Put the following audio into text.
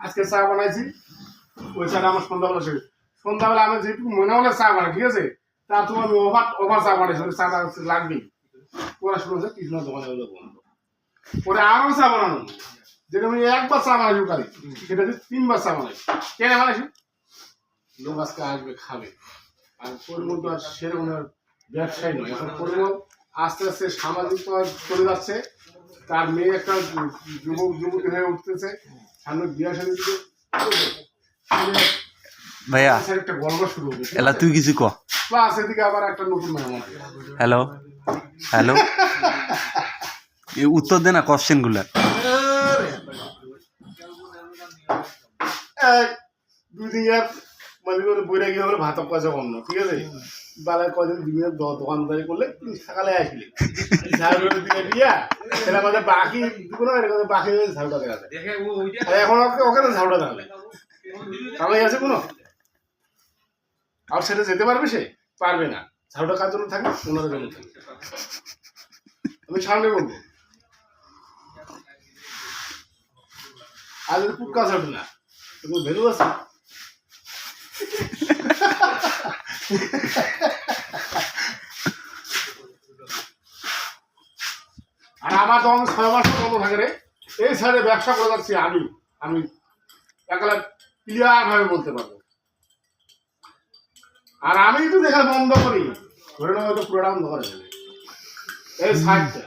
আজকে চা বানাইছি, ওই চাটা আমার সন্ধ্যাবেলা শেষ। সন্ধ্যাবেলা আমি যেটুকু মনে হলে চা বানাই, ঠিক আছে? তা তুমি আমি ওভার চা বানাইছি, চাটা লাগবেই। পড়াশোনা হচ্ছে কৃষ্ণ দোকানে হলো বন্ধু। পরে আরও চা বানানো, যেটা আমি একবার চা বানাই কালি, সেটা 3বার চা বানাই। কেন বানাইছি? লোক আজকে আসবে, খাবে। আর পরিমল তো আর সেরকম ব্যবসায়ী নয়, এখন পরিমল আস্তে আস্তে সামাজিক চলে যাচ্ছে। তার মেয়ে একটা যুবতী হয়ে উঠতেছে, সামনে বিয়ে শাদী দিতে ভাইয়া একটা গল্প শুরু হবে। এলা তুই কিছু ক। প্লাস এদিকে আবার একটা নতুন মেহমান। হ্যালো হ্যালো, উত্তর দে না কোশ্চেন গুলা। দুই দিন মানে বইরা গিয়ে হলে ভাত কাছে অন্য, ঠিক আছে? বালায় কদিন দিনের দোকানদারি করলে সকালে আসলে দিকে দিয়া সেটা আমাদের বাকি কোনো বাকি ঝাউটা দেখা যায়। এখন ওখানে ঝাউটা দেখালে কামাই আছে কোনো? আর সেটা যেতে পারবে? সে পারবে না। ঝাউটা কার জন্য থাকবে? ওনাদের জন্য থাকবে। আমি সামনে বলবো, আর যদি পুক্কা ঝাউটা না তুমি ভেলু আছে। আর আমার তখন 6 মাস বন্ধ থাকে রে, এই সাইডে ব্যবসা করে যাচ্ছি আমি আমি একলা ক্লিয়ার ভাবে বলতে পারবো। আর আমি যদি দেখা বন্ধ করি, ধরে নেবো পুরোটা বন্ধ করে দেবে এই সাইডটা।